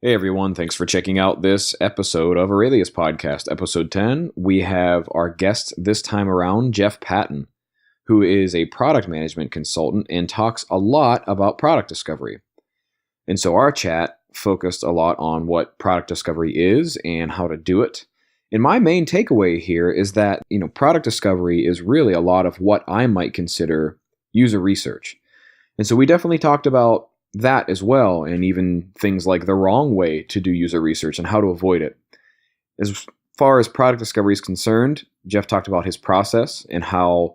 Hey everyone, thanks for checking out this episode of Aurelius Podcast, episode 10. We have our guest this time around, Jeff Patton, who is a product management consultant and talks a lot about product discovery. And so our chat focused a lot on what product discovery is and how to do it. And my main takeaway here is that, product discovery is really a lot of what I might consider user research. And so we definitely talked about that as well, and even things like the wrong way to do user research and how to avoid it. As far as product discovery is concerned, Jeff talked about his process and how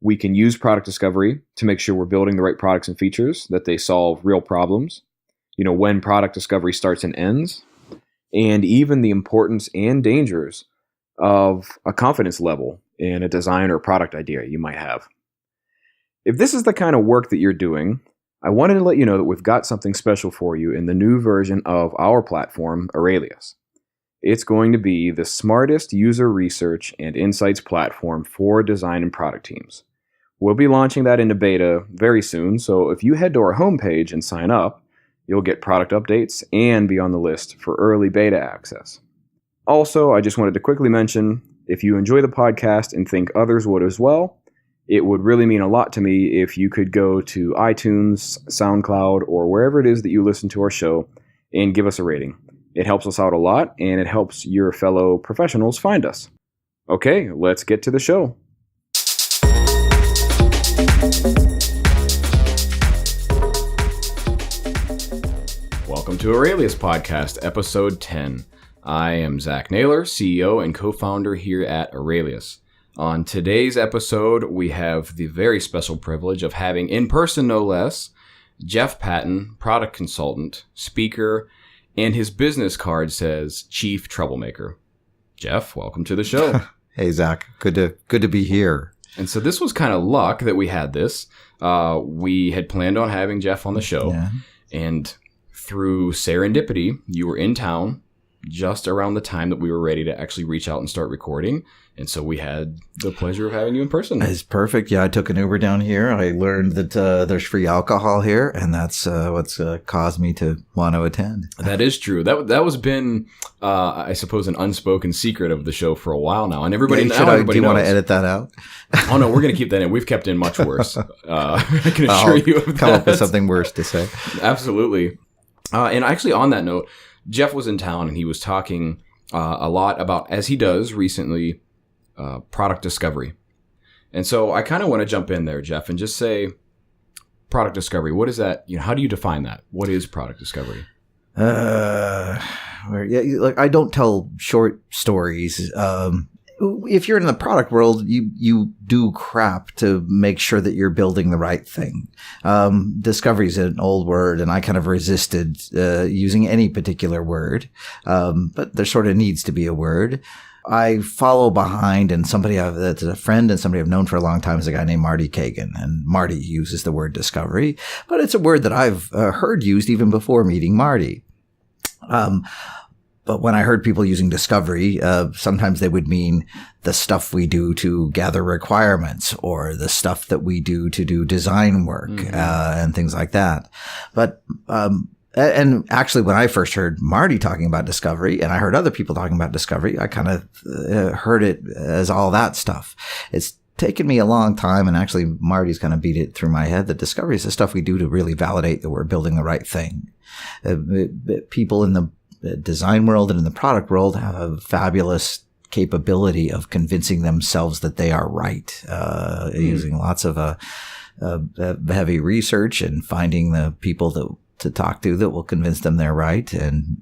we can use product discovery to make sure we're building the right products and features, that they solve real problems, when product discovery starts and ends, and even the importance and dangers of a confidence level in a design or product idea you might have. If this is the kind of work that you're doing, I wanted to let you know that we've got something special for you in the new version of our platform, Aurelius. It's going to be the smartest user research and insights platform for design and product teams. We'll be launching that into beta very soon, so if you head to our homepage and sign up, you'll get product updates and be on the list for early beta access. Also, I just wanted to quickly mention, if you enjoy the podcast and think others would as well, it would really mean a lot to me if you could go to iTunes, SoundCloud, or wherever it is that you listen to our show and give us a rating. It helps us out a lot, and it helps your fellow professionals find us. Okay, let's get to the show. Welcome to Aurelius Podcast, episode 10. I am Zach Naylor, CEO and co-founder here at Aurelius. On today's episode, we have the very special privilege of having, in person no less, Jeff Patton, product consultant, speaker, and his business card says Chief Troublemaker. Jeff, welcome to the show. Hey, Zach. Good to be here. And so this was kind of luck that we had this. We had planned on having Jeff on the show, and through serendipity, you were in town just around the time that we were ready to actually reach out and start recording. And so we had the pleasure of having you in person. It's perfect. Yeah, I took an Uber down here. I learned that there's free alcohol here, and that's what's caused me to want to attend. That is true. That was been, I suppose, an unspoken secret of the show for a while now. And everybody knows. Do you want to edit that out? Oh, no, we're going to keep that in. We've kept in much worse. I can assure you of that. Come up with something worse to say. Absolutely. And actually, on that note, Jeff was in town, and he was talking a lot about, as he does recently, product discovery. And so I kind of want to jump in there, Jeff, and just say product discovery. What is that? How do you define that? What is product discovery? I don't tell short stories. If you're in the product world, you do crap to make sure that you're building the right thing. Discovery is an old word, and I kind of resisted using any particular word, but there sort of needs to be a word. I follow behind, and somebody that's a friend and somebody I've known for a long time is a guy named Marty Kagan. And Marty uses the word discovery, but it's a word that I've heard used even before meeting Marty. But when I heard people using discovery, sometimes they would mean the stuff we do to gather requirements or the stuff that we do to do design work, and things like that. But, and actually, when I first heard Marty talking about discovery, and I heard other people talking about discovery, I kind of heard it as all that stuff. It's taken me a long time, and actually Marty's kind of beat it through my head that discovery is the stuff we do to really validate that we're building the right thing. People in the design world and in the product world have a fabulous capability of convincing themselves that they are right, using lots of heavy research and finding the people to talk to that will convince them they're right, and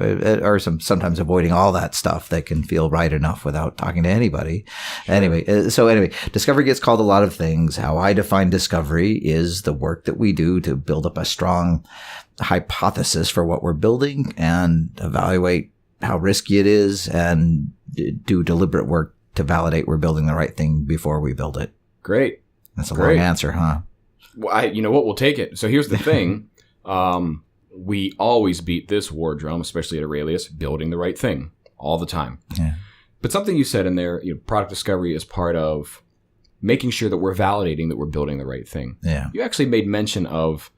or sometimes avoiding all that stuff that can feel right enough without talking to anybody. Sure. Anyway, discovery gets called a lot of things. How I define discovery is the work that we do to build up a strong hypothesis for what we're building and evaluate how risky it is and do deliberate work to validate we're building the right thing before we build it. Great. That's a long answer, huh? Well, you know what? We'll take it. So here's the thing. We always beat this war drum, especially at Aurelius, building the right thing all the time. Yeah. But something you said in there, product discovery is part of making sure that we're validating that we're building the right thing. Yeah. You actually made mention of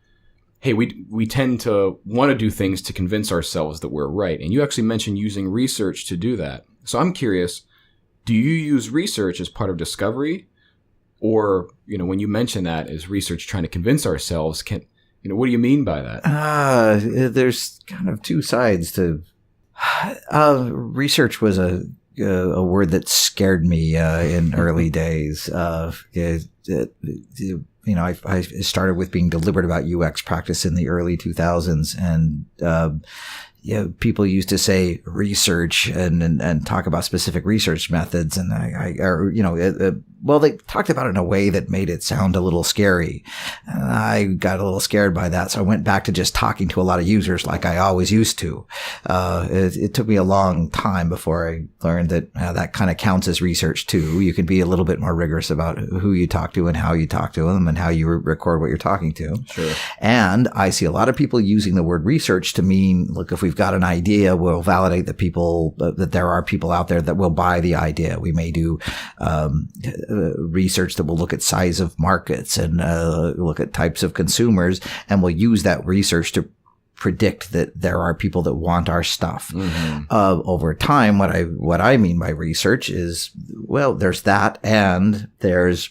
hey, we tend to want to do things to convince ourselves that we're right. And you actually mentioned using research to do that. So I'm curious, do you use research as part of discovery? Or, when you mention that, is research trying to convince ourselves? What do you mean by that? There's kind of two sides to research was a word that scared me in early days. I started with being deliberate about UX practice in the early 2000s, and people used to say research and talk about specific research methods, and they talked about it in a way that made it sound a little scary. And I got a little scared by that, so I went back to just talking to a lot of users like I always used to. It took me a long time before I learned that that kind of counts as research too. You can be a little bit more rigorous about who you talk to and how you talk to them and how you record what you're talking to. Sure. And I see a lot of people using the word research to mean, look, if we've got an idea, we'll validate that there are people out there that will buy the idea. We may do research that will look at size of markets and look at types of consumers, and we'll use that research to predict that there are people that want our stuff. Mm-hmm. Over time, what I mean by research is, well, there's that, and there's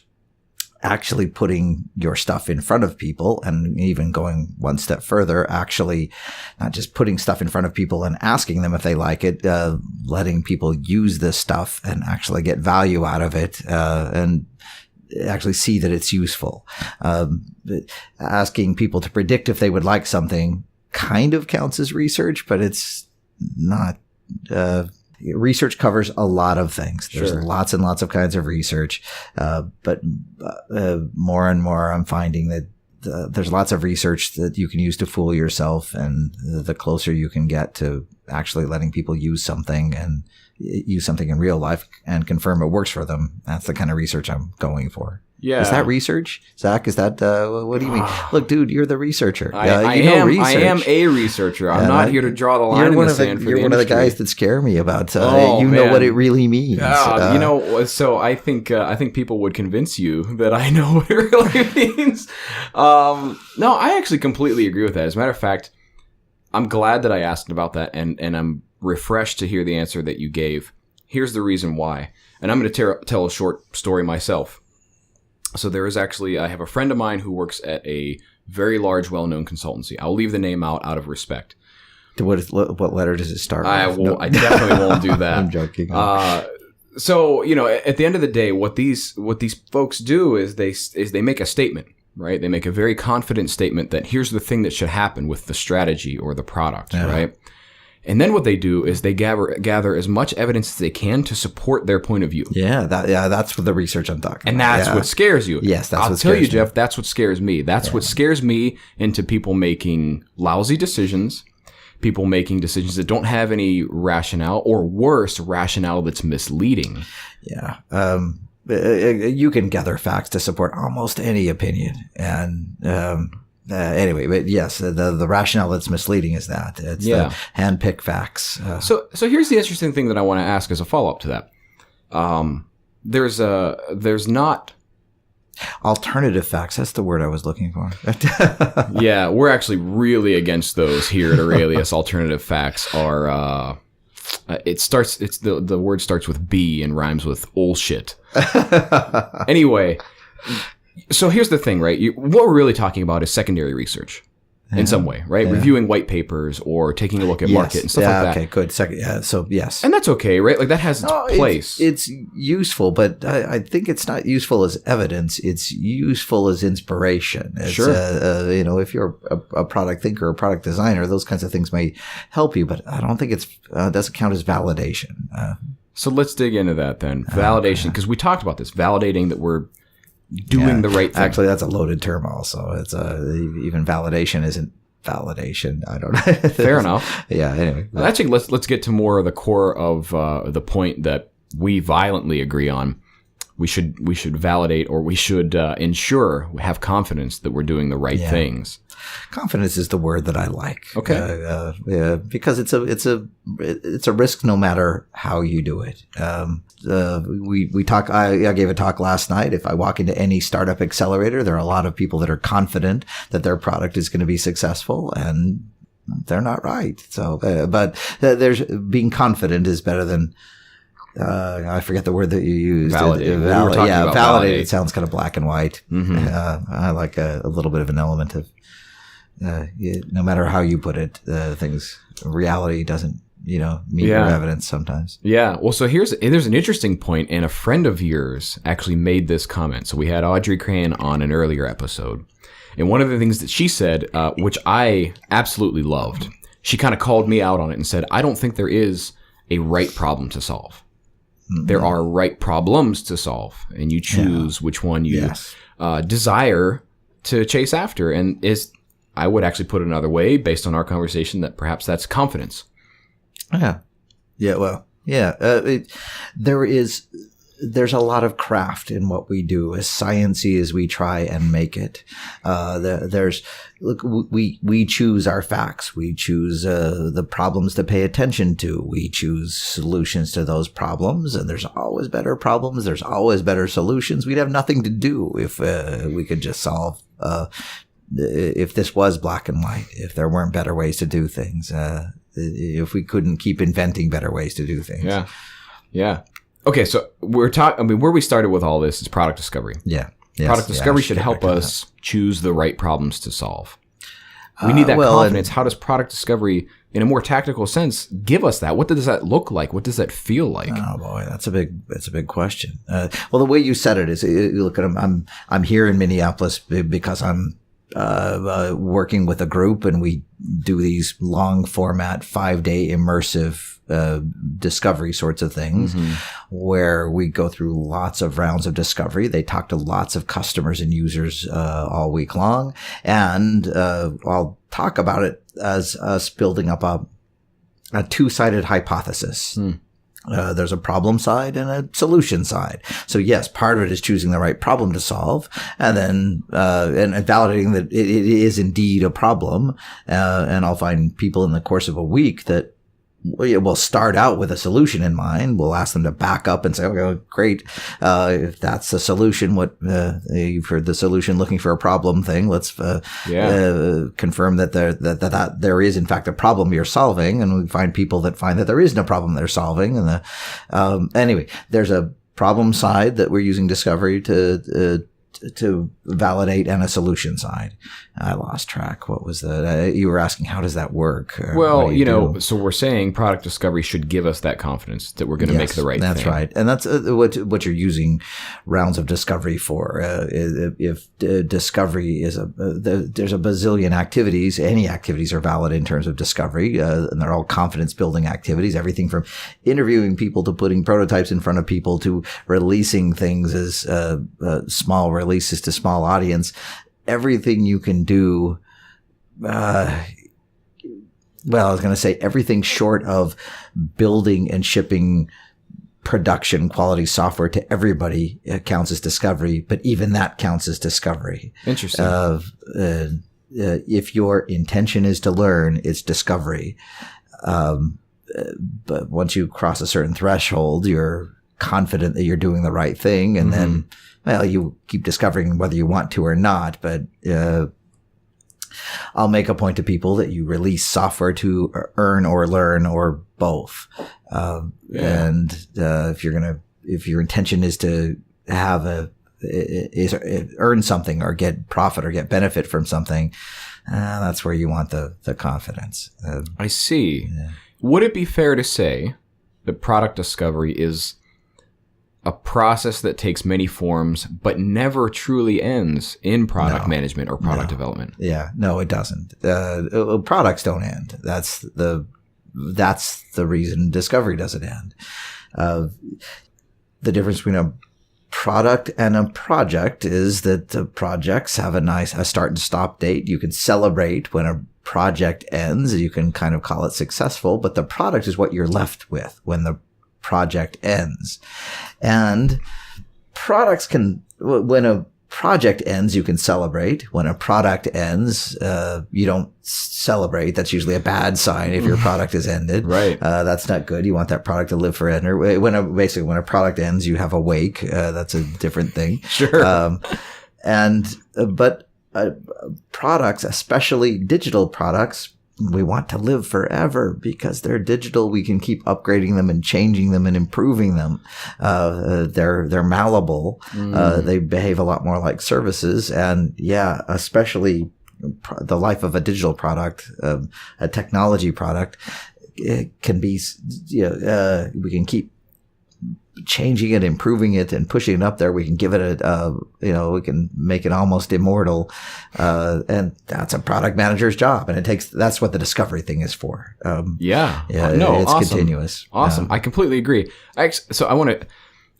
actually putting your stuff in front of people, and even going one step further, actually not just putting stuff in front of people and asking them if they like it, letting people use this stuff and actually get value out of it, and actually see that it's useful. Asking people to predict if they would like something kind of counts as research, but it's not. Research covers a lot of things. There's lots and lots of kinds of research, but more and more I'm finding that there's lots of research that you can use to fool yourself, and the closer you can get to actually letting people use something in real life and confirm it works for them, that's the kind of research I'm going for. Yeah. Is that research? Zach, is that, what do you mean? Look, dude, you're the researcher. I am a researcher. I'm not here to draw the line in the sand for the industry. You're one of the guys that scare me about, know what it really means. So I think people would convince you that I know what it really means. No, I actually completely agree with that. As a matter of fact, I'm glad that I asked about that, and I'm refreshed to hear the answer that you gave. Here's the reason why. And I'm going to tell a short story myself. So I have a friend of mine who works at a very large, well-known consultancy. I'll leave the name out of respect. What letter does it start with? I definitely won't do that. I'm joking. So, at the end of the day, what these folks do is they make a statement, right? They make a very confident statement that here's the thing that should happen with the strategy or the product, right? And then what they do is they gather as much evidence as they can to support their point of view. That's what the research I'm talking about. And that's what scares you. Yes, that's I'll tell you, Jeff, that's what scares me. That's what scares me into people making lousy decisions, people making decisions that don't have any rationale, or worse, rationale that's misleading. Yeah. You can gather facts to support almost any opinion. And, anyway, but yes, the rationale that's misleading is that it's the hand-picked facts. So here's the interesting thing that I want to ask as a follow-up to that. There's not alternative facts. That's the word I was looking for. Yeah, we're actually really against those here at Aurelius. Alternative facts are the word starts with B and rhymes with bullshit. Anyway. So here's the thing, right? What we're really talking about is secondary research in some way, right? Reviewing white papers or taking a look at market and stuff like that. Okay, good. So yes. And that's okay, right? Like that has its place. It's useful, but I think it's not useful as evidence. It's useful as inspiration. Sure. If you're a product thinker or a product designer, those kinds of things may help you, but I don't think doesn't count as validation. So let's dig into that then. Validation, because we talked about this, validating that we're doing the right thing. Actually, that's a loaded term also. It's even validation isn't validation. I don't know. Fair enough. Yeah, anyway. Actually, let's get to more of the core of the point that we violently agree on. we should validate, or we should have confidence that we're doing the right things. Confidence is the word that I like. Okay. Because it's a risk no matter how you do it. We talk. I gave a talk last night. If I walk into any startup accelerator, there are a lot of people that are confident that their product is going to be successful, and they're not right. So, but there's being confident is better than. I forget the word that you used. Validate. Validate. It sounds kind of black and white. Mm-hmm. I like a little bit of an element of, no matter how you put it, reality doesn't, meet your evidence sometimes. Yeah. Well, so there's an interesting point, and a friend of yours actually made this comment. So we had Audrey Crane on an earlier episode, and one of the things that she said, which I absolutely loved, she kind of called me out on it and said, I don't think there is a right problem to solve. Mm-hmm. There are right problems to solve, and you choose which one you desire to chase after. And I would actually put it another way, based on our conversation, that perhaps that's confidence. Yeah. Yeah. Well, yeah. There's a lot of craft in what we do, as sciencey as we try and make it. We choose our facts. We choose the problems to pay attention to. We choose solutions to those problems, and there's always better problems. There's always better solutions. We'd have nothing to do if we could just solve. If this was black and white, if there weren't better ways to do things, if we couldn't keep inventing better ways to do things. Yeah. Yeah. Okay, so we're talking. Where we started with all this is product discovery. Yeah, yes, product discovery should help us choose the right problems to solve. We need that confidence. How does product discovery, in a more tactical sense, give us that? What does that look like? What does that feel like? Oh boy, that's a big question. Well, the way you said it is, you look at I'm here in Minneapolis because I'm working with a group, and we do these long format 5-day immersive discovery sorts of things, where we go through lots of rounds of discovery. They talk to lots of customers and users all week long, and I'll talk about it as us building up a two-sided hypothesis. There's a problem side and a solution side. So yes, part of it is choosing the right problem to solve, and then and validating that it is indeed a problem. And I'll find people in the course of a week that we'll start out with a solution in mind. We'll ask them to back up and say, okay, great. If that's the solution, you've heard the solution looking for a problem thing. Let's confirm that there is in fact a problem you're solving. And we find people that find that there is no problem they're solving. And anyway, there's a problem side that we're using discovery to validate, and a solution side. I lost track. What was that? You were asking, how does that work? Well, so we're saying product discovery should give us that confidence that we're going to make the right thing. That's right. And that's what you're using rounds of discovery for. If discovery is there's a bazillion activities. Any activities are valid in terms of discovery, and they're all confidence building activities. Everything from interviewing people to putting prototypes in front of people to releasing things as small releases to small audience. Everything you can do, I was going to say everything short of building and shipping production quality software to everybody counts as discovery, but even that counts as discovery. Interesting. If your intention is to learn, it's discovery. But once you cross a certain threshold, you're confident that you're doing the right thing, and then you keep discovering whether you want to or not. But I'll make a point to people that you release software to earn or learn, or both. And if your intention is to have earn something or get profit or get benefit from something, that's where you want the confidence. I see. Yeah. Would it be fair to say that product discovery is a process that takes many forms, but never truly ends in product management or product development? Yeah, no, it doesn't. Products don't end. That's the reason discovery doesn't end. The difference between a product and a project is that the projects have a start and stop date. You can celebrate when a project ends. You can kind of call it successful, but the product is what you're left with when the project ends. And products when a project ends, you can celebrate. When a product ends, you don't celebrate. That's usually a bad sign if your product is ended. Right. That's not good. You want that product to live forever. When a product ends, you have a wake. That's a different thing. Sure. But products, especially digital products, we want to live forever because they're digital. We can keep upgrading them and changing them and improving them. They're malleable. They behave a lot more like services. And yeah, especially the life of a digital product, a technology product, it can be, we can keep changing it, improving it, and pushing it up there. We can give it we can make it almost immortal. And that's a product manager's job. And that's what the discovery thing is for. It's awesome. Continuous. Awesome. I completely agree. So I want to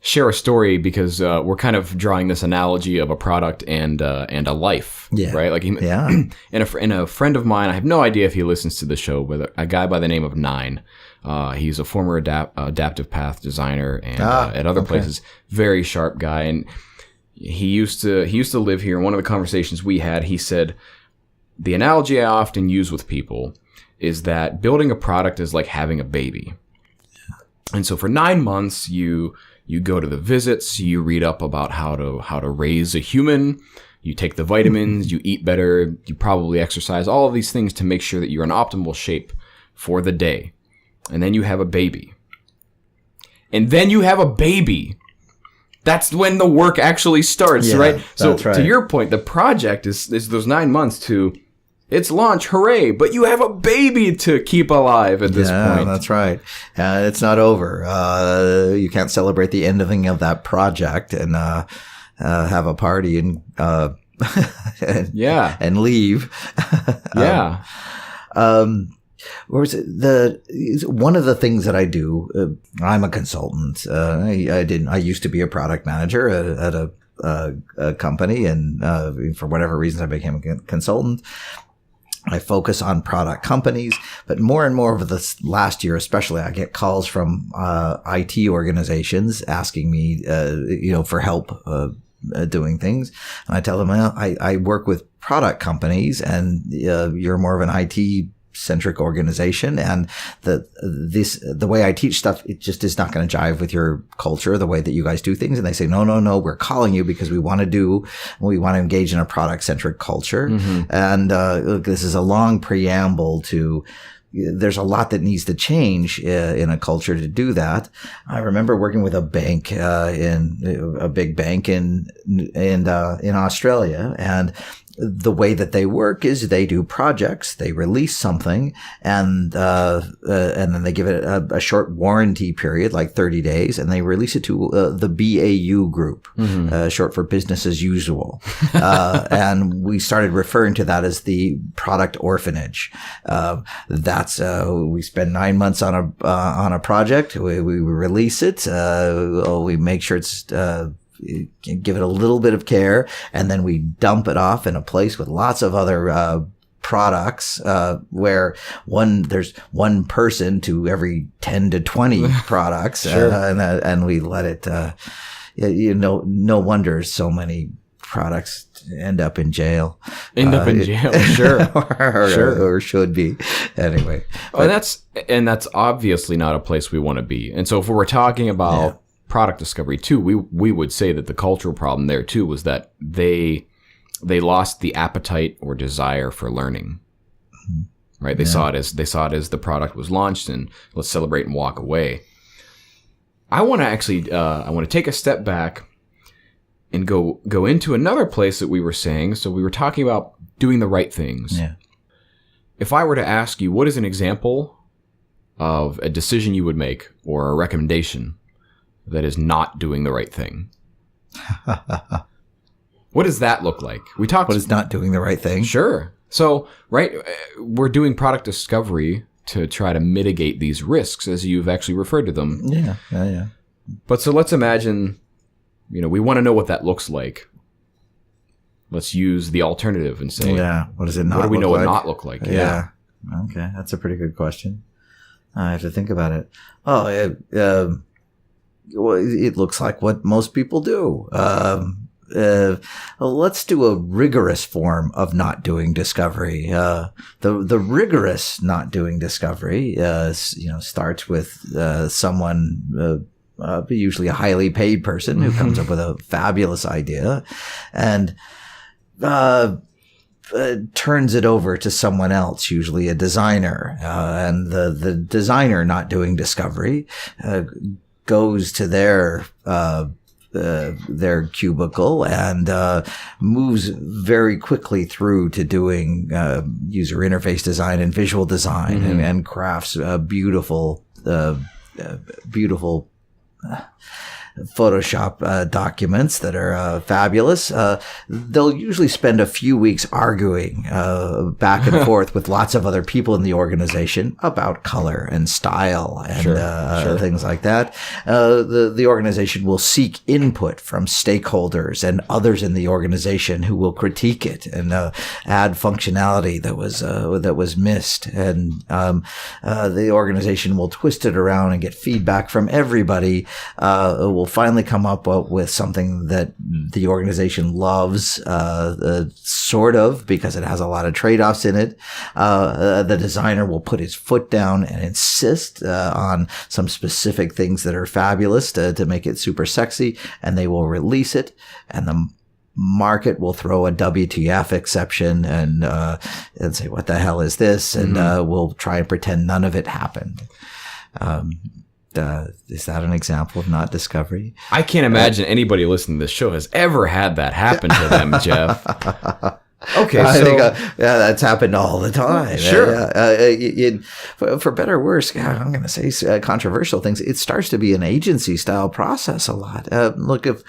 share a story because we're kind of drawing this analogy of a product and a life, right? Like, and a friend of mine, I have no idea if he listens to the show, but a guy by the name of Nine. He's a former adaptive path designer and at other places, very sharp guy. And he used to live here. In one of the conversations we had, he said, the analogy I often use with people is that building a product is like having a baby. And so for 9 months, you go to the visits, you read up about how to raise a human, you take the vitamins, you eat better, you probably exercise, all of these things to make sure that you're in optimal shape for the day. And then you have a baby. That's when the work actually starts, right? So to your point, the project is those 9 months to its launch, hooray! But you have a baby to keep alive at this point. Yeah, that's right. It's not over. You can't celebrate the ending of that project and have a party and and leave. One of the things that I do, I'm a consultant. I used to be a product manager at a company, and for whatever reasons, I became a consultant. I focus on product companies, but more and more over this last year, especially, I get calls from IT organizations asking me, for help doing things. And I tell them, I work with product companies, and you're more of an IT centric organization, and the way I teach stuff, it just is not going to jive with your culture, the way that you guys do things. And they say, no, we're calling you because we want to engage in a product centric culture. And this is a long preamble to, there's a lot that needs to change in a culture to do that. I remember working with a bank, in a big bank in Australia, and the way that they work is they do projects, they release something, and then they give it a short warranty period, like 30 days, and they release it to the BAU group, short for business as usual. And we started referring to that as the Product Orphanage. We spend 9 months on a project, we release it, we make sure it's give it a little bit of care, and then we dump it off in a place with lots of other products, where there's one person to every 10 to 20 products. Sure. And we let it, no wonder so many products end up in jail. Sure. Or should be. Anyway. And that's obviously not a place we want to be. And so if we're talking about product discovery too, we would say that the cultural problem there too was that they lost the appetite or desire for learning. Right? They saw it as the product was launched and let's celebrate and walk away. I want to take a step back and go into another place that we were saying. So we were talking about doing the right things. Yeah. If I were to ask you, what is an example of a decision you would make or a recommendation that is not doing the right thing? What does that look like? What is not doing the right thing? Sure. So, right, we're doing product discovery to try to mitigate these risks, as you've actually referred to them. Yeah. But so let's imagine, we want to know what that looks like. Let's use the alternative and say, what does it not look like? What do we know it not look like? Yeah. Okay, that's a pretty good question. I have to think about it. it looks like what most people do. Let's do a rigorous form of not doing discovery. The rigorous not doing discovery, starts with someone, usually a highly paid person who comes up with a fabulous idea, and turns it over to someone else, usually a designer, and the designer not doing discovery goes to their cubicle and moves very quickly through to doing user interface design and visual design, and crafts beautiful Photoshop documents that are fabulous. They'll usually spend a few weeks arguing back and forth with lots of other people in the organization about color and style and things like that. The organization will seek input from stakeholders and others in the organization who will critique it and add functionality that was missed. And the organization will twist it around and get feedback from everybody. Will finally come up with something that the organization loves, sort of, because it has a lot of trade-offs in it. The designer will put his foot down and insist on some specific things that are fabulous to make it super sexy, and they will release it, and the market will throw a WTF exception and say, what the hell is this? And we'll try and pretend none of it happened. Is that an example of not discovery? I can't imagine anybody listening to this show has ever had that happen to them, Jeff. Okay, I think, that's happened all the time. Sure. For better or worse, I'm going to say controversial things. It starts to be an agency style process a lot. Look, if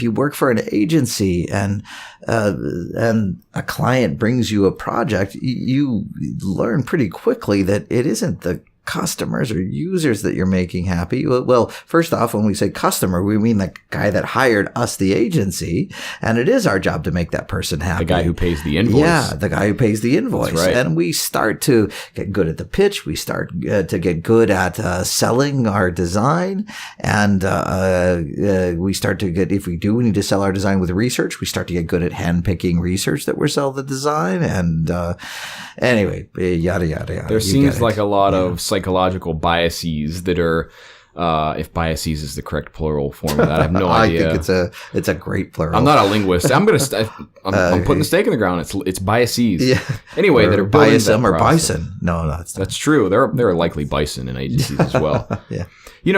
you work for an agency and a client brings you a project, you learn pretty quickly that it isn't the customers or users that you're making happy. Well, first off, when we say customer, we mean the guy that hired us, the agency, and it is our job to make that person happy. The guy who pays the invoice. Yeah, the guy who pays the invoice. That's right. And we start to get good at the pitch. We start to get good at selling our design. And we start to get, if we do need to sell our design with research, we start to get good at handpicking research that we're selling the design. And anyway, yada, yada, yada. There seems like a lot of psychological biases that are, if biases is the correct plural form of that, I have no idea. I think it's a great plural. I'm not a linguist. I'm putting the stake in the ground. It's biases. Yeah. Anyway, that are biasum or bison. No, that's true. There are likely bison in agencies as well. Yeah.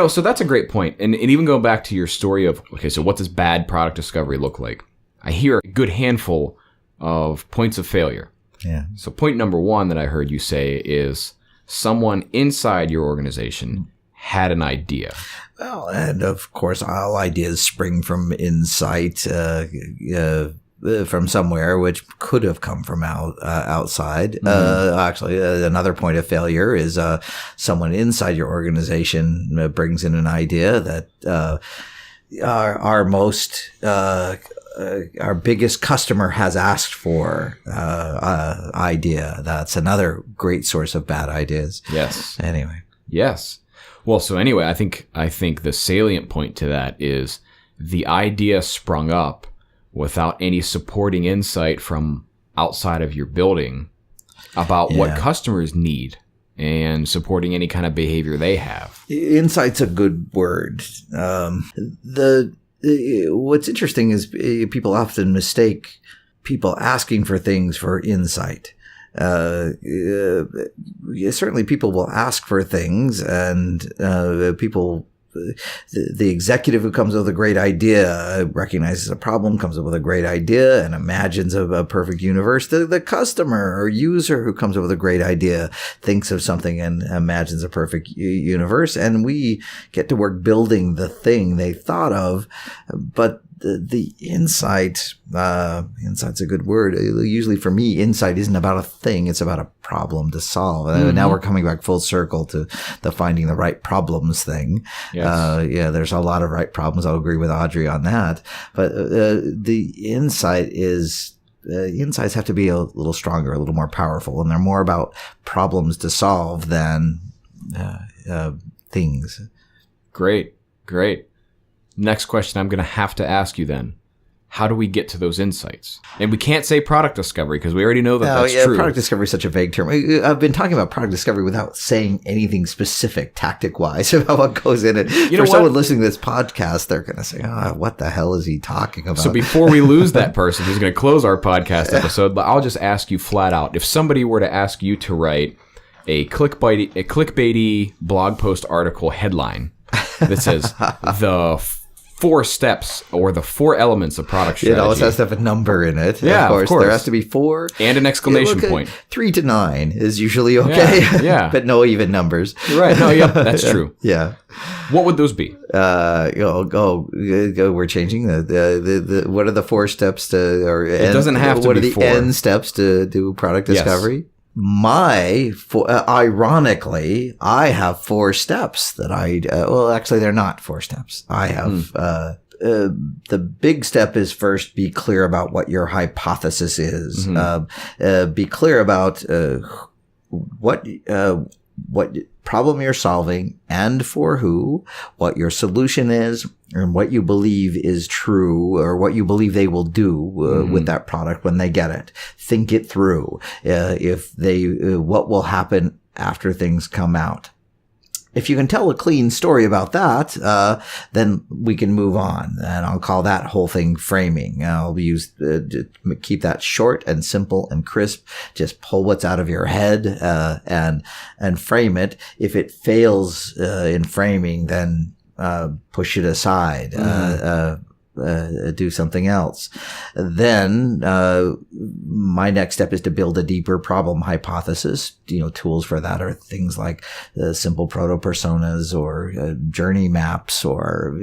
So that's a great point. And even going back to your story of, okay, so what does bad product discovery look like? I hear a good handful of points of failure. Yeah. So point number one that I heard you say is someone inside your organization had an idea. Well, and of course, all ideas spring from insight, from somewhere, which could have come from outside. Actually, another point of failure is someone inside your organization brings in an idea that our biggest customer has asked for idea. That's another great source of bad ideas. Yes. Anyway. Yes. Well, so anyway, I think the salient point to that is the idea sprung up without any supporting insight from outside of your building about what customers need and supporting any kind of behavior they have. Insight's a good word. What's interesting is people often mistake people asking for things for insight. Certainly people will ask for things, and the executive who comes up with a great idea recognizes a problem, comes up with a great idea, and imagines a perfect universe. The customer or user who comes up with a great idea thinks of something and imagines a perfect universe, and we get to work building the thing they thought of. But the insight's a good word. Usually for me, insight isn't about a thing. It's about a problem to solve. Now we're coming back full circle to the finding the right problems thing. Yes. There's a lot of right problems. I'll agree with Audrey on that. But the insights have to be a little stronger, a little more powerful, and they're more about problems to solve than things. Great. Great. Next question I'm going to have to ask you then. How do we get to those insights? And we can't say product discovery because we already know that that's true. Product discovery is such a vague term. I've been talking about product discovery without saying anything specific tactic-wise about what goes in it. For someone listening to this podcast, they're going to say, what the hell is he talking about? So before we lose that person who's going to close our podcast episode, I'll just ask you flat out. If somebody were to ask you to write a clickbaity blog post article headline that says the 4 steps or the 4 elements of product strategy. It always has to have a number in it. Yeah, of course. There has to be 4. And an exclamation point. 3 to 9 is usually okay. Yeah. But no even numbers. Right. No, yep, that's true. Yeah. What would those be? We're changing the what are the 4 steps to, or it doesn't have to what be are the end steps to do product discovery? Yes. Ironically, I have 4 steps that actually they're not 4 steps. I have, the big step is first be clear about what your hypothesis is. Be clear about, what problem you're solving and for who, what your solution is, and what you believe is true, or what you believe they will do with that product when they get it. Think it through. What will happen after things come out. If you can tell a clean story about that, then we can move on, and I'll call that whole thing framing. I'll use keep that short and simple and crisp. Just pull what's out of your head and frame it. If it fails in framing, then push it aside. Do something else. Then, my next step is to build a deeper problem hypothesis. Tools for that are things like simple proto-personas or journey maps, or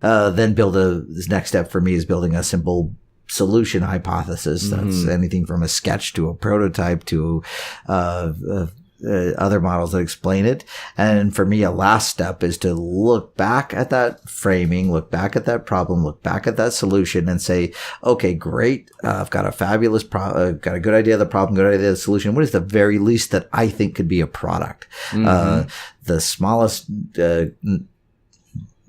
then this next step for me is building a simple solution hypothesis. That's anything from a sketch to a prototype to other models that explain it. And for me, a last step is to look back at that framing, look back at that problem, look back at that solution and say, okay, great. I've got a fabulous I've got a good idea of the problem, good idea of the solution. What is the very least that I think could be a product? The smallest,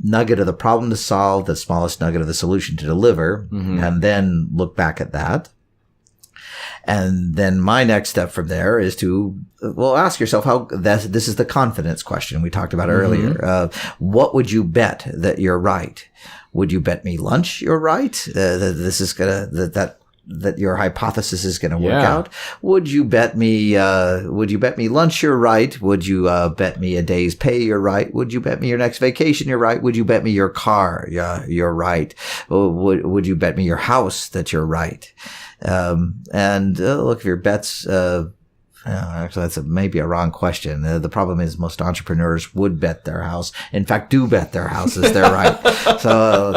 nugget of the problem to solve, the smallest nugget of the solution to deliver, and then look back at that. And then my next step from there is to, ask yourself this is the confidence question we talked about earlier. What would you bet that you're right? Would you bet me lunch you're right? That your hypothesis is going to work out? Would you bet me lunch you're right? Would you bet me a day's pay you're right? Would you bet me your next vacation you're right? Would you bet me your car you're right? Would you bet me your house that you're right? Look, if your bets, actually, that's maybe a wrong question. The problem is most entrepreneurs would bet their house. In fact, do bet their houses they're right. So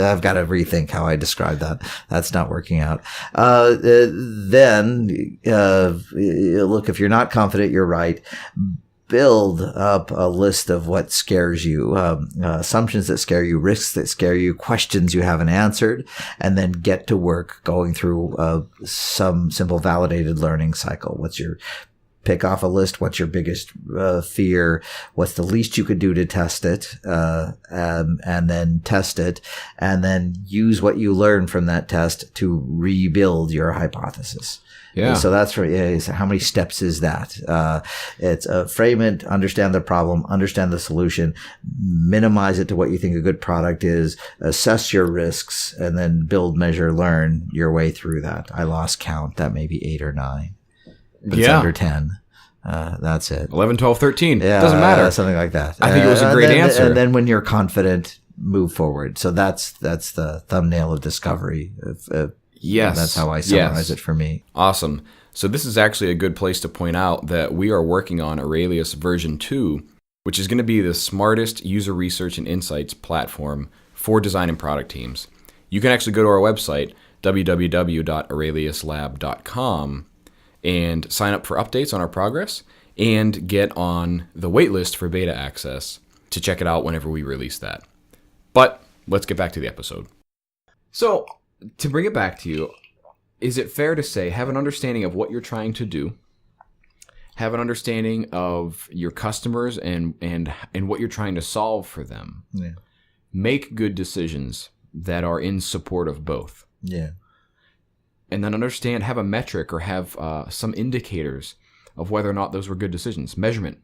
I've got to rethink how I describe that. That's not working out. Then look, if you're not confident you're right, build up a list of what scares you, assumptions that scare you, risks that scare you, questions you haven't answered, and then get to work going through some simple validated learning cycle. Pick off a list. What's your biggest fear? What's the least you could do to test it? And then test it, and then use what you learn from that test to rebuild your hypothesis. Yeah. So that's how many steps is that? It's frame it, understand the problem, understand the solution, minimize it to what you think a good product is, assess your risks, and then build, measure, learn your way through that. I lost count. That may be 8 or 9. But it's under 10. That's it. 11, 12, 13. Yeah, doesn't matter. Something like that. I think it was a great answer. And then when you're confident, move forward. So that's the thumbnail of discovery. Yes. That's how I summarize it for me. Awesome. So this is actually a good place to point out that we are working on Aurelius version 2, which is going to be the smartest user research and insights platform for design and product teams. You can actually go to our website, www.aureliuslab.com, and sign up for updates on our progress and get on the waitlist for beta access to check it out whenever we release that. But let's get back to the episode. So, to bring it back to you, is it fair to say have an understanding of what you're trying to do, have an understanding of your customers and what you're trying to solve for them. Yeah. Make good decisions that are in support of both. Yeah. And then understand, have a metric or have some indicators of whether or not those were good decisions. Measurement.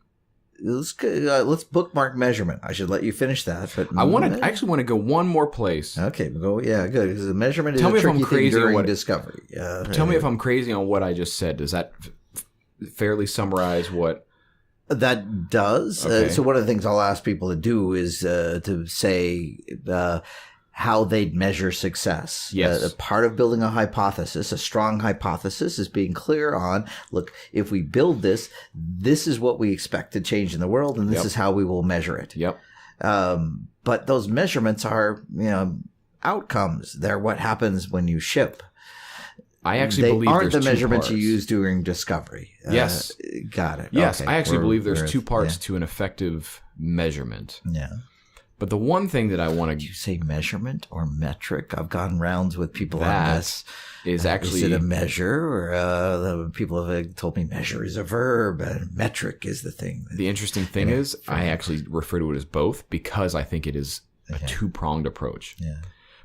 Let's bookmark measurement. I should let you finish that, but I actually want to go one more place. Okay, go. Yeah, good. Because the measurement Tell is me a if I'm tricky thing crazy on during what discovery. Tell me if I'm crazy on what I just said. Does that fairly summarize what? That does. Okay. So one of the things I'll ask people to do is to say how they'd measure success. Yes. Part of building a hypothesis, a strong hypothesis, is being clear on, look, if we build this, this is what we expect to change in the world, and this is how we will measure it. Yep. But those measurements are, outcomes. They're what happens when you ship. I actually believe aren't there's the measurements two parts. you use during discovery. Yes. Got it. Yes, Okay. I actually believe there's two parts Yeah. to an effective measurement. Yeah. But the one thing that I want Did you say measurement or metric? I've gone rounds with people on this. Is actually... Is it a measure? Or the people have told me measure is a verb and metric is the thing. The interesting thing is I actually refer to it as both because I think it is a two-pronged approach. Yeah.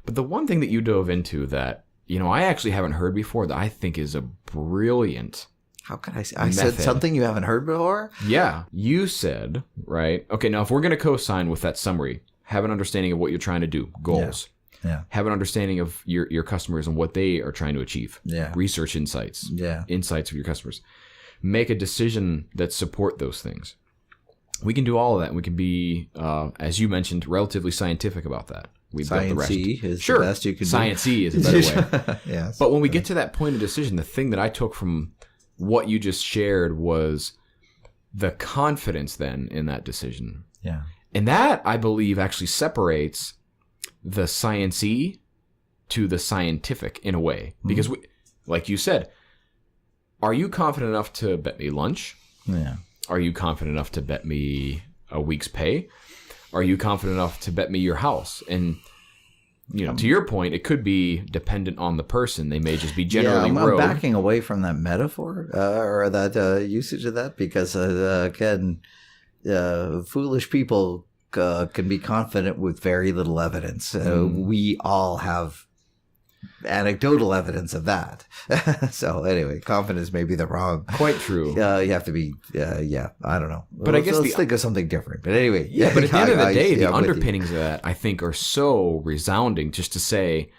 But the one thing that you dove into that, I actually haven't heard before that I think is a brilliant... How can I say? I said something you haven't heard before? Yeah. You said, right? Okay, now if we're going to co-sign with that summary, have an understanding of what you're trying to do, goals. Yeah. Have an understanding of your customers and what they are trying to achieve. Yeah. Research insights. Yeah. Insights of your customers. Make a decision that support those things. We can do all of that. We can be, as you mentioned, relatively scientific about that. We've got the rest. Science-y is Sure. the best you can do. Science-y is a better way. Yes. But when we get to that point of decision, the thing that I took from what you just shared was the confidence then in that decision. Yeah. And that, I believe, actually separates the science-y to the scientific in a way. Because, like you said, are you confident enough to bet me lunch? Yeah. Are you confident enough to bet me a week's pay? Are you confident enough to bet me your house? And, to your point, it could be dependent on the person. They may just be generally I'm rogue. backing away from that metaphor or that usage of that because, again, foolish people can be confident with very little evidence. We all have anecdotal evidence of that. So anyway, confidence may be the wrong. Quite true. You have to be, I don't know. But I guess let's think of something different. But anyway. Yeah, but at the end of the day, the I'm with you. underpinnings of that, I think, are so resounding just to say,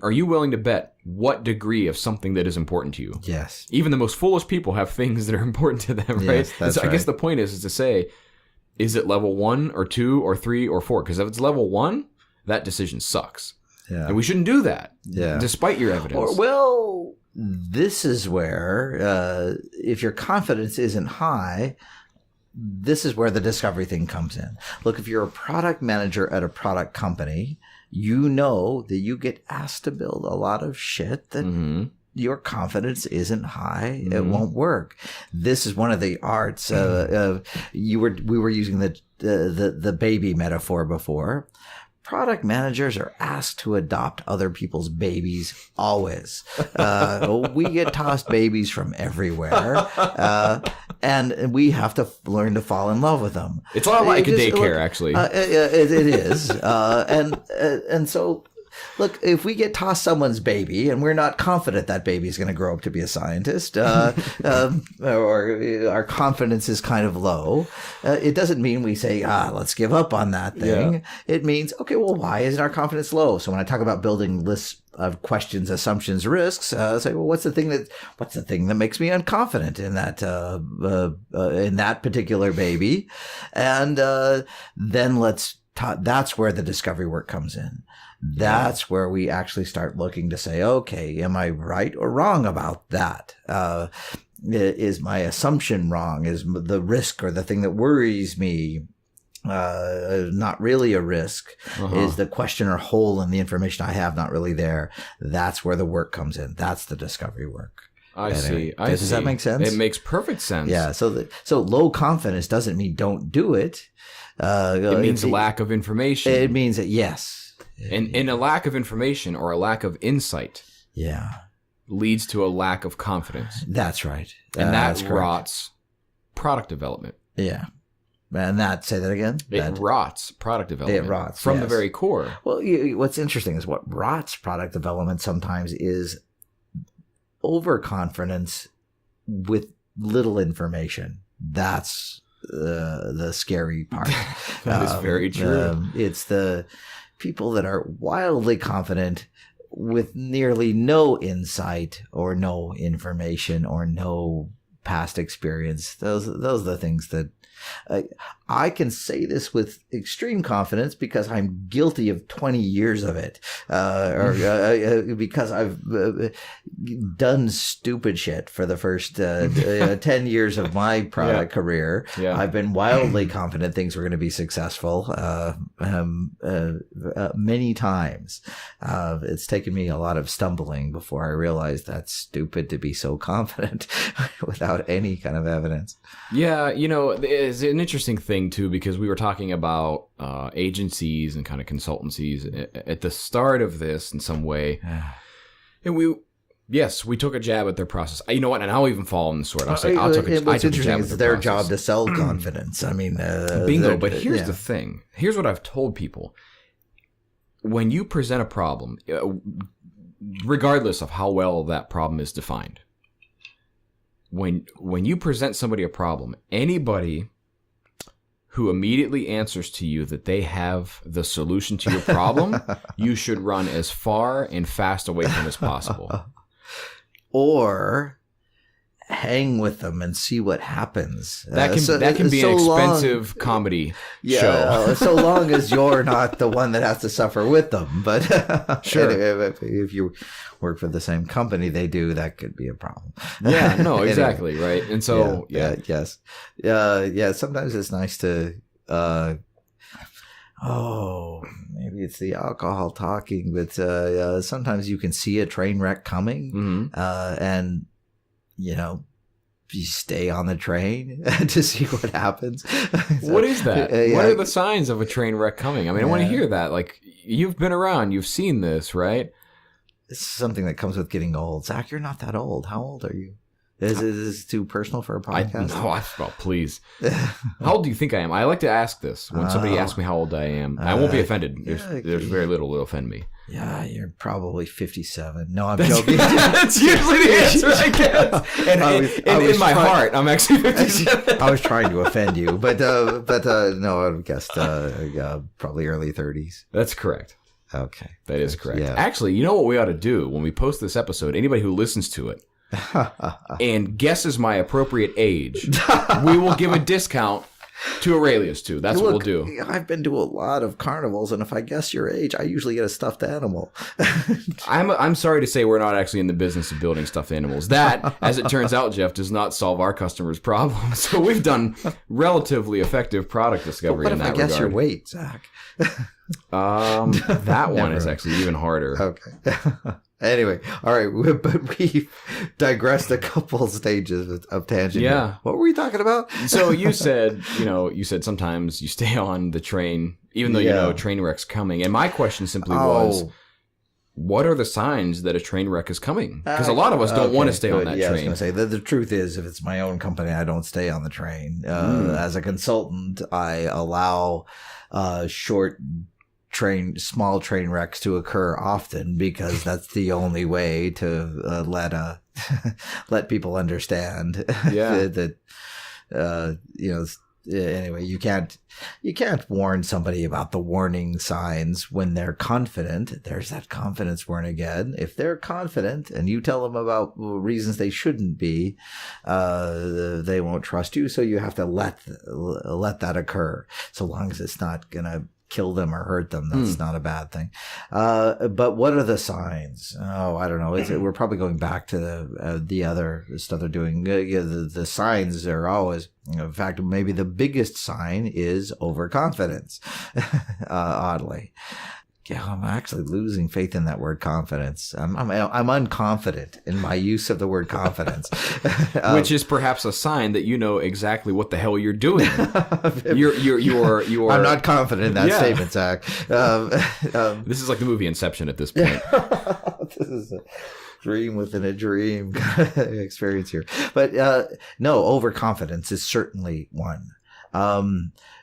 are you willing to bet what degree of something that is important to you? Yes. Even the most foolish people have things that are important to them, right? Yes, that's so I guess right. the point is to say, is it level 1 or 2 or 3 or 4? Because if it's level 1, that decision sucks. Yeah. And we shouldn't do that, Yeah. despite your evidence. Well, this is where, if your confidence isn't high, this is where the discovery thing comes in. Look, if you're a product manager at a product company, you know that you get asked to build a lot of shit that your confidence isn't high. It won't work. This is one of the arts. We were using the baby metaphor before. Product managers are asked to adopt other people's babies always. We get tossed babies from everywhere. And we have to learn to fall in love with them. It's a lot like a daycare, actually. It is. And so, look, if we get tossed someone's baby and we're not confident that baby is going to grow up to be a scientist, or our confidence is kind of low, it doesn't mean we say, let's give up on that thing. Yeah. It means, okay, well, why isn't our confidence low? So when I talk about building lists of questions, assumptions, risks, say, well, what's the thing that makes me unconfident in that particular baby? And then that's where the discovery work comes in. That's where we actually start looking to say, okay, am I right or wrong about that? Is my assumption wrong? Is the risk or the thing that worries me not really a risk? Is the question or hole in the information I have not really there? That's where the work comes in. That's the discovery work. I see. Does that make sense? It makes perfect sense. Yeah. So low confidence doesn't mean don't do it. It means lack of information. It means that yes. And a lack of information or a lack of insight. Yeah. leads to a lack of confidence. That's right. And that rots product development. Yeah. And say that again? It rots product development. It rots. From the very core. Well, what's interesting is what rots product development sometimes is overconfidence with little information. That's the scary part. That is very true. It's the people that are wildly confident with nearly no insight or no information or no past experience. Those are the things that I can say this with extreme confidence because I'm guilty of 20 years of it, because I've done stupid shit for the first 10 years of my product career. Yeah. I've been wildly confident things were going to be successful many times. It's taken me a lot of stumbling before I realized that's stupid to be so confident without any kind of evidence. Yeah, it's an interesting thing too, because we were talking about agencies and kind of consultancies at the start of this in some way, and we took a jab at their process. You know what? And I'll even fall in the sword. I'll say what's interesting is their job to sell confidence. I mean, bingo. But here's the thing. Here's what I've told people: when you present a problem, regardless of how well that problem is defined, when you present somebody a problem, anybody who immediately answers to you that they have the solution to your problem, you should run as far and fast away from as possible. Or hang with them and see what happens. That can be an expensive comedy show. So long as you're not the one that has to suffer with them. But sure, if you work for the same company they do, that could be a problem. Yeah, no, exactly, right. And so, yes. Sometimes it's nice to, maybe it's the alcohol talking, but sometimes you can see a train wreck coming, and you stay on the train to see what happens. What is that? What are the signs of a train wreck coming? I mean, I want to hear that. Like, you've been around, you've seen this, right? It's something that comes with getting old. Zach, you're not that old. How old are you? Is this too personal for a podcast? No, please. How old do you think I am? I like to ask this when somebody asks me how old I am. I won't be offended. There's very little that will offend me. Yeah, you're probably 57. No, I'm joking. That's usually the answer I get. And in my heart, I'm actually 57. I was trying to offend you, but no, I would guess probably early 30s. That's correct. Okay. That is correct. Yeah. Actually, you know what we ought to do when we post this episode? Anybody who listens to it and guesses my appropriate age, we will give a discount to Aurelius too. That's what we'll do. I've been to a lot of carnivals, and if I guess your age, I usually get a stuffed animal. I'm sorry to say we're not actually in the business of building stuffed animals. That, as it turns out, Jeff, does not solve our customers' problems. So we've done relatively effective product discovery in that regard. What if I guess your weight, Zach? That one is actually even harder. Okay. Anyway, all right, but we digressed a couple stages of tangent. Yeah. What were we talking about? So you said sometimes you stay on the train, even though you know a train wreck's coming. And my question simply was, what are the signs that a train wreck is coming? Because a lot of us don't want to stay on that train. I was going to say, the truth is, if it's my own company, I don't stay on the train. As a consultant, I allow small train wrecks to occur often because that's the only way to let people understand that anyway, you can't warn somebody about the warning signs when they're confident. There's that confidence warning again. If they're confident and you tell them about reasons they shouldn't be, they won't trust you. So you have to let that occur. So long as it's not gonna kill them or hurt them, that's not a bad thing. But what are the signs? I don't know. We're probably going back to the other stuff they're doing. The signs are always, in fact, maybe the biggest sign is overconfidence. Oddly. Yeah, I'm actually losing faith in that word confidence. I'm unconfident in my use of the word confidence, which is perhaps a sign that you know exactly what the hell you're doing. You're. I'm not confident in that statement, Zach. This is like the movie Inception at this point. dream within a dream experience here. But no, overconfidence is certainly one.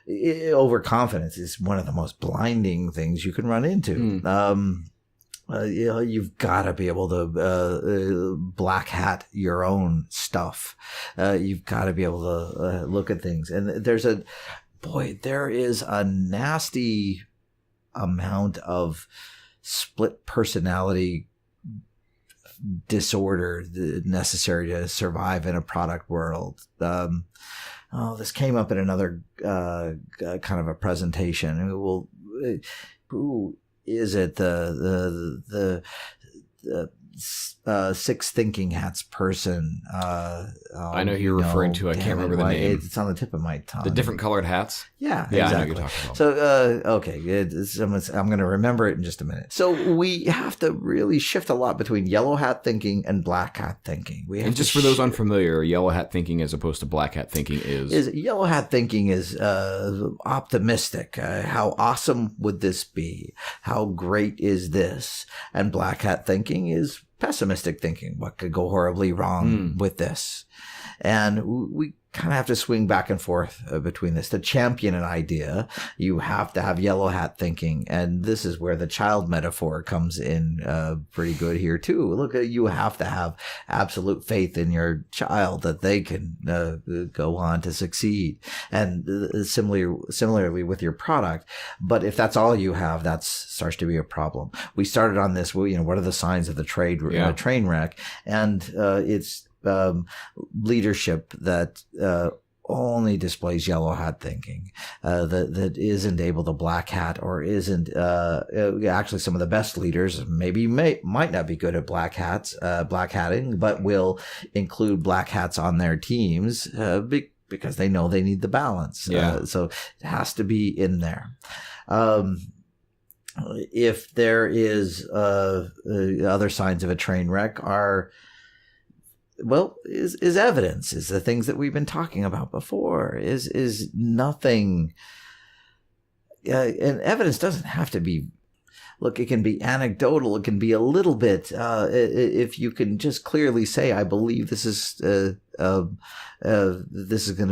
Overconfidence is one of the most blinding things you can run into. You've got to be able to black hat your own stuff. You've got to be able to look at things. And there is a nasty amount of split personality disorder necessary to survive in a product world. This came up in another kind of a presentation. Who is it? The six thinking hats person. I know who you're referring to. I can't remember the name. It's on the tip of my tongue. The different colored hats? Yeah, exactly. I know you're talking about. So, okay, I'm going to remember it in just a minute. So we have to really shift a lot between yellow hat thinking and black hat thinking. And just for those unfamiliar, yellow hat thinking as opposed to black hat thinking is yellow hat thinking is optimistic. How awesome would this be? How great is this? And black hat thinking is pessimistic thinking. What could go horribly wrong with this? And we kind of have to swing back and forth between this. To champion an idea, you have to have yellow hat thinking. And this is where the child metaphor comes in pretty good here too. Look, you have to have absolute faith in your child that they can go on to succeed. And similarly with your product. But if that's all you have, that starts to be a problem. We started on this, what are the signs of the train wreck? And it's leadership that only displays yellow hat thinking, that isn't able to black hat or isn't actually some of the best leaders might not be good at black hatting, but will include black hats on their teams because they know they need the balance. So it has to be in there. If there is other signs of a train wreck is evidence, is the things that we've been talking about before, is nothing. And evidence doesn't have to be, it can be anecdotal. It can be a little bit, if you can just clearly say, I believe this is going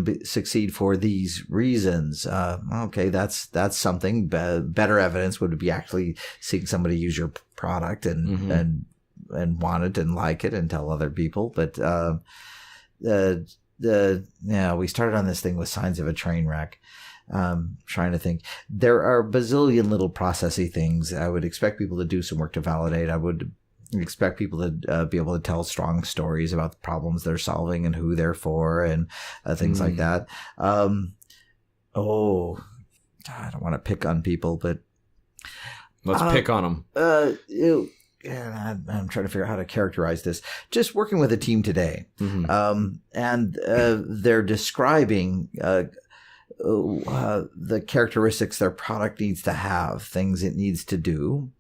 to succeed for these reasons. Okay. That's something. Better evidence would be actually seeing somebody use your product and want it and like it and tell other people. But we started on this thing with signs of a train wreck. Trying to think. There are a bazillion little processy things. I would expect people to do some work to validate. I would expect people to be able to tell strong stories about the problems they're solving and who they're for and things like that. I don't want to pick on people, but let's pick on them. And I'm trying to figure out how to characterize this. Just working with a team today, and they're describing the characteristics their product needs to have, things it needs to do,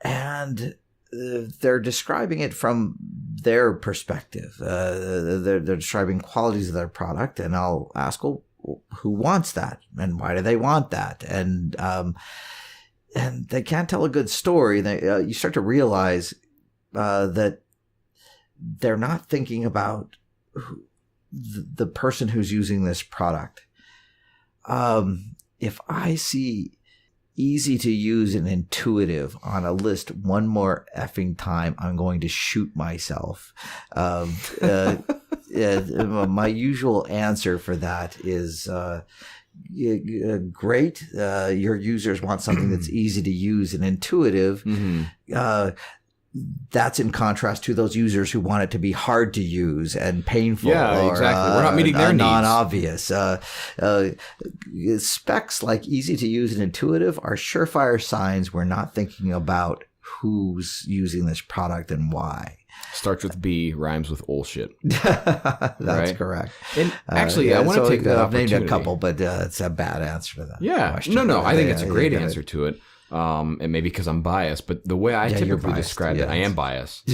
and they're describing it from their perspective. They're describing qualities of their product, and I'll ask, well, who wants that, and why do they want that, and they can't tell a good story. You start to realize that they're not thinking about the person who's using this product. If I see easy to use and intuitive on a list one more effing time, I'm going to shoot myself. My usual answer for that is, great. Your users want something that's easy to use and intuitive. That's in contrast to those users who want it to be hard to use and painful. Yeah, exactly. We're not meeting their needs. Non-obvious. Specs like easy to use and intuitive are surefire signs we're not thinking about who's using this product and why. Starts with B, rhymes with bullshit. That's right? Correct. And actually, I want to take that opportunity. I've named a couple, but it's a bad answer to that. Yeah. Question. No, I think it's a great answer to it. And maybe because I'm biased, but the way I typically describe it, I am biased.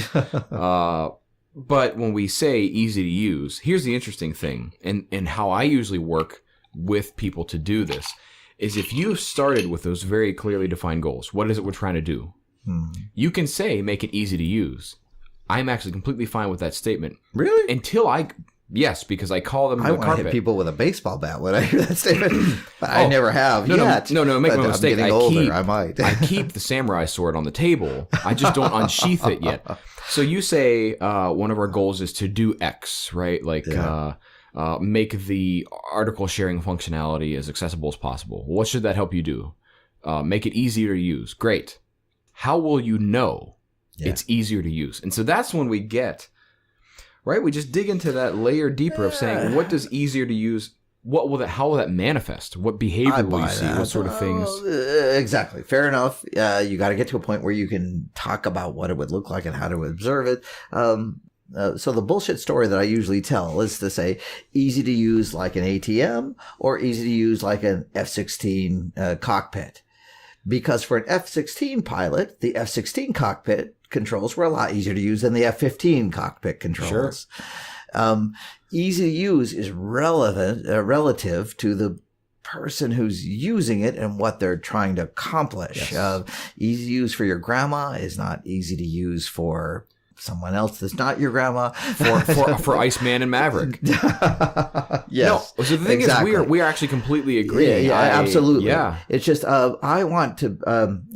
But when we say easy to use, here's the interesting thing, and how I usually work with people to do this, is if you started with those very clearly defined goals, what is it we're trying to do? You can say, make it easy to use. I'm actually completely fine with that statement. Really? Yes, because I call them the I want to carpet. hit people with a baseball bat when I hear that statement. But I never have yet. No, make no mistake. I'm getting older. I might. I keep the samurai sword on the table. I just don't unsheath it yet. So you say one of our goals is to do X, right? Like make the article sharing functionality as accessible as possible. What should that help you do? Make it easier to use. Great. How will you know it's easier to use? And so that's when we get... Right, we just dig into that layer deeper of saying, what does easier to use? How will that manifest? What behavior will you see? What sort of things? Exactly. Fair enough. You got to get to a point where you can talk about what it would look like and how to observe it. So the bullshit story that I usually tell is to say easy to use like an ATM or easy to use like an F-16 cockpit. Because for an F-16 pilot, the F-16 cockpit controls were a lot easier to use than the F-15 cockpit controls. Sure. Easy to use is relative to the person who's using it and what they're trying to accomplish. Yes. Easy to use for your grandma is not easy to use for someone else that's not your grandma. For Iceman and Maverick. Yes. No. So the thing is, we are actually completely agreeing. Yeah, absolutely. Yeah. It's just I want to.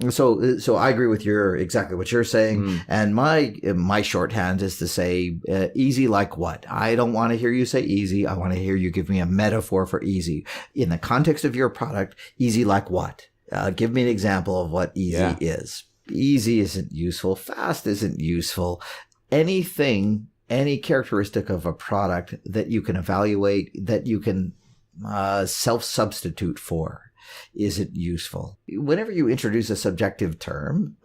So I agree with exactly what you're saying. And my shorthand is to say easy like what? I don't want to hear you say easy. I want to hear you give me a metaphor for easy in the context of your product. Easy like what? Give me an example of what easy is. Easy isn't useful. Fast isn't useful. Anything, any characteristic of a product that you can evaluate, that you can self-substitute for, isn't useful. Whenever you introduce a subjective term,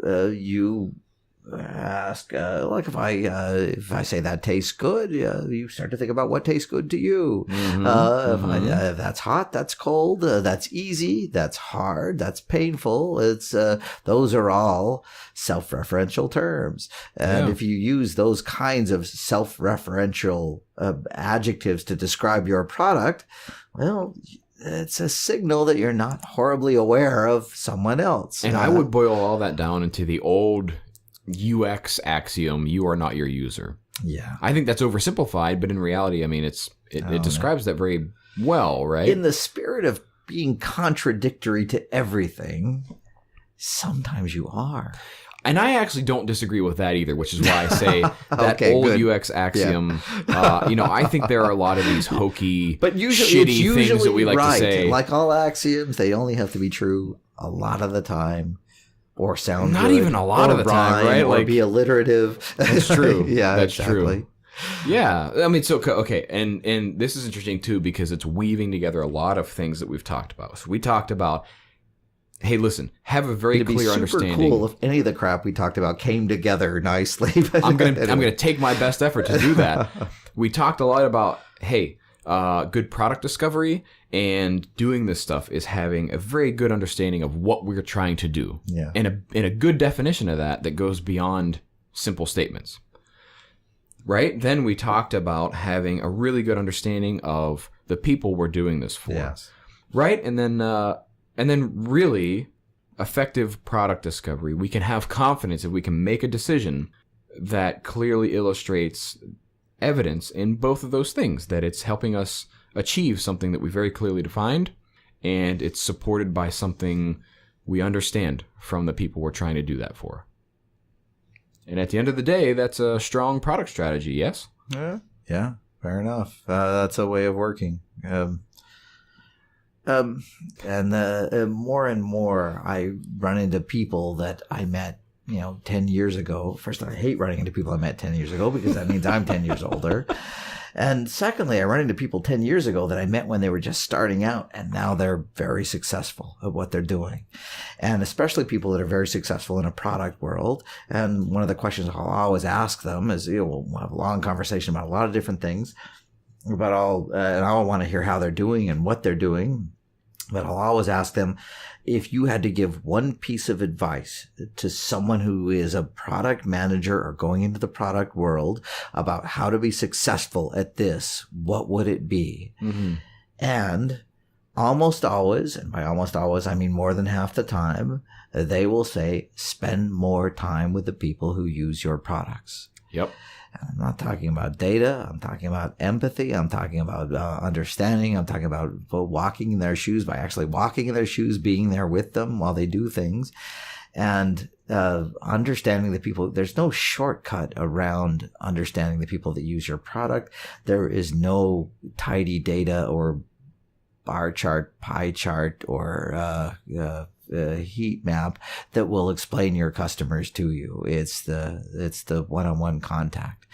you ask, like if I say that tastes good, you start to think about what tastes good to you. If that's hot, that's cold, that's easy, that's hard, that's painful. It's those are all self-referential terms, and if you use those kinds of self-referential adjectives to describe your product, well, it's a signal that you're not horribly aware of someone else. And I would boil all that down into the old UX axiom: you are not your user. Yeah. I think that's oversimplified, but in reality, I mean, it describes that very well, right? In the spirit of being contradictory to everything, sometimes you are. And I actually don't disagree with that either, which is why I say that old good. UX axiom. Yeah. I think there are a lot of these hokey, but shitty things that we like to say. Like all axioms, they only have to be true a lot of the time. Or sound not good, even a lot of the time, right? Or be alliterative. That's true. Yeah, that's exactly. True. Yeah, I mean, so okay, and this is interesting too because it's weaving together a lot of things that we've talked about. So we talked about, hey, listen, have a very clear understanding. It'd be super cool if any of the crap we talked about came together nicely. I'm gonna take my best effort to do that. We talked a lot about, hey, good product discovery, and doing this stuff is having a very good understanding of what we're trying to do, and a good definition of that goes beyond simple statements. Right? Then we talked about having a really good understanding of the people we're doing this for. Yes. Right? And then really effective product discovery. We can have confidence if we can make a decision that clearly illustrates evidence in both of those things, that it's helping us achieve something that we very clearly defined, and it's supported by something we understand from the people we're trying to do that for. And at the end of the day, that's a strong product strategy, yes? Yeah, fair enough. That's a way of working. And more and more, I run into people that I met 10 years ago. First, I hate running into people I met 10 years ago because that means I'm 10 years older. And secondly, I run into people 10 years ago that I met when they were just starting out, and now they're very successful at what they're doing. And especially people that are very successful in a product world. And one of the questions I'll always ask them is, we'll have a long conversation about a lot of different things, and I'll want to hear how they're doing and what they're doing. But I'll always ask them, if you had to give one piece of advice to someone who is a product manager or going into the product world about how to be successful at this, what would it be? Mm-hmm. And almost always, and by almost always I mean more than half the time, they will say, spend more time with the people who use your products. Yep. I'm not talking about data. I'm talking about empathy. I'm talking about understanding. I'm talking about walking in their shoes, by actually walking in their shoes, being there with them while they do things, and understanding the people. There's no shortcut around understanding the people that use your product. There is no tidy data or bar chart, pie chart, or heat map that will explain your customers to you. It's the one-on-one contact.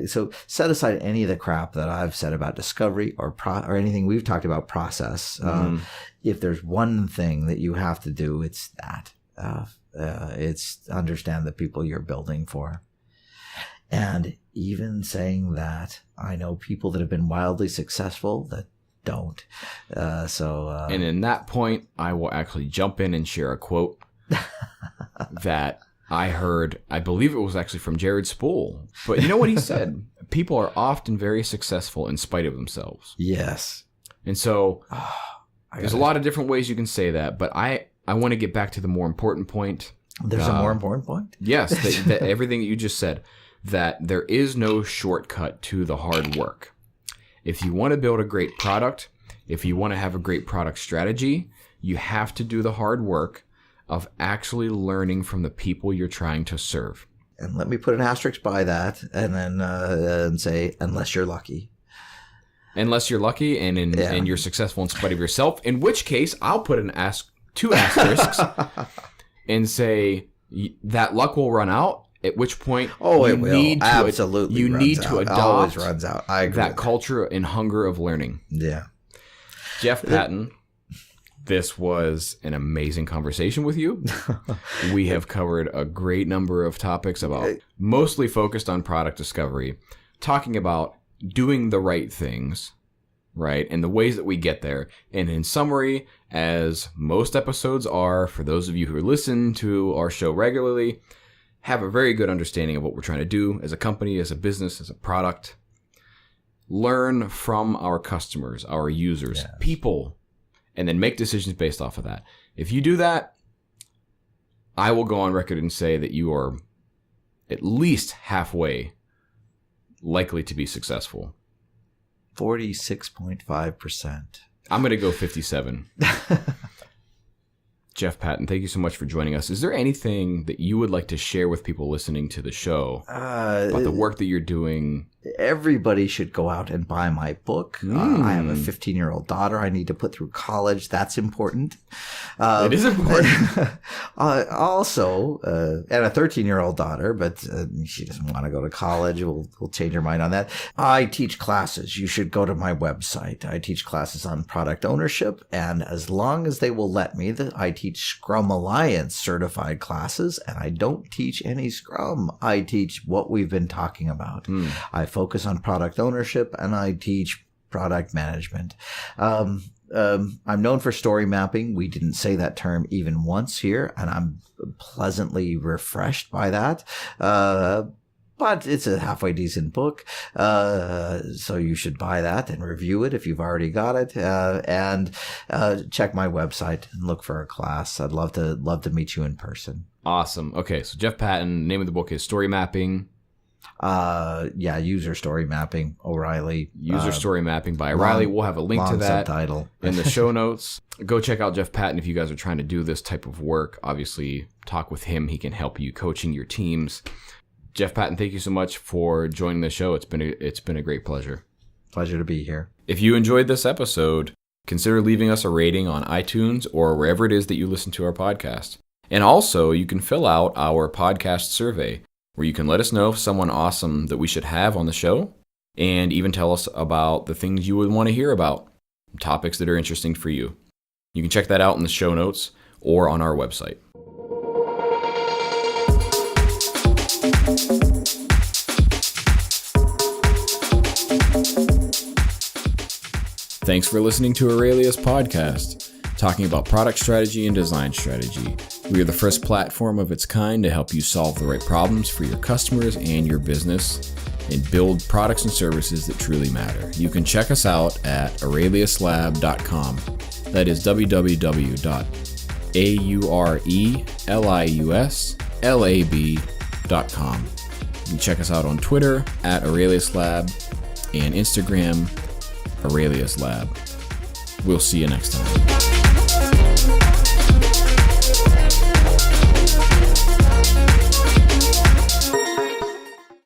So set aside any of the crap that I've said about discovery or anything we've talked about process. If there's one thing that you have to do, it's that. It's understand the people you're building for. And even saying that, I know people that have been wildly successful that don't. And in that point, I will actually jump in and share a quote that I heard. I believe it was actually from Jared Spool. But you know what he said? People are often very successful in spite of themselves. Yes. And so there's a lot of different ways you can say that. But I want to get back to the more important point. There's a more important point? Yes. That everything that you just said, that there is no shortcut to the hard work. If you want to build a great product, if you want to have a great product strategy, you have to do the hard work of actually learning from the people you're trying to serve. And let me put an asterisk by that, and then and say, unless you're lucky. Unless you're lucky and you're successful in spite of yourself, in which case I'll put two asterisks and say that luck will run out. At which point, it will. Absolutely, you need to adopt always runs out. I agree that culture and hunger of learning. Yeah. Jeff Patton, this was an amazing conversation with you. We have covered a great number of topics mostly focused on product discovery, talking about doing the right things, right, and the ways that we get there. And in summary, as most episodes are, for those of you who listen to our show regularly, have a very good understanding of what we're trying to do as a company, as a business, as a product. Learn from our customers, our users, people, and then make decisions based off of that. If you do that, I will go on record and say that you are at least halfway likely to be successful. 46.5%. I'm going to go 57. Jeff Patton, thank you so much for joining us. Is there anything that you would like to share with people listening to the show about the work that you're doing? Everybody should go out and buy my book. I have a 15-year-old daughter I need to put through college. That's important. It is important. Also, and a 13-year-old daughter, but she doesn't want to go to college. We'll change her mind on that. I teach classes. You should go to my website. I teach classes on product ownership, and as long as they will let me, I teach Scrum Alliance certified classes, and I don't teach any Scrum. I teach what we've been talking about. I focus on product ownership, and I teach product management. I'm known for story mapping. We didn't say that term even once here, and I'm pleasantly refreshed by that. But it's a halfway decent book, so you should buy that and review it if you've already got it. And check my website and look for a class. I'd love to meet you in person. Awesome. Okay, so Jeff Patton, name of the book is Story Mapping. User Story Mapping, O'Reilly. User Story Mapping by O'Reilly. We'll have a link to that subtitle in the show notes. Go check out Jeff Patton if you guys are trying to do this type of work. Obviously, talk with him. He can help you coaching your teams. Jeff Patton, thank you so much for joining the show. It's been a great pleasure. Pleasure to be here. If you enjoyed this episode, consider leaving us a rating on iTunes or wherever it is that you listen to our podcast. And also, you can fill out our podcast survey, where you can let us know someone awesome that we should have on the show, and even tell us about the things you would want to hear about, topics that are interesting for you. You can check that out in the show notes or on our website. Thanks for listening to Aurelius Podcast, talking about product strategy and design strategy. We are the first platform of its kind to help you solve the right problems for your customers and your business and build products and services that truly matter. You can check us out at aureliuslab.com. That is www.aureliuslab.com. You can check us out on Twitter at Aurelius Lab and Instagram, Aurelius Lab. We'll see you next time.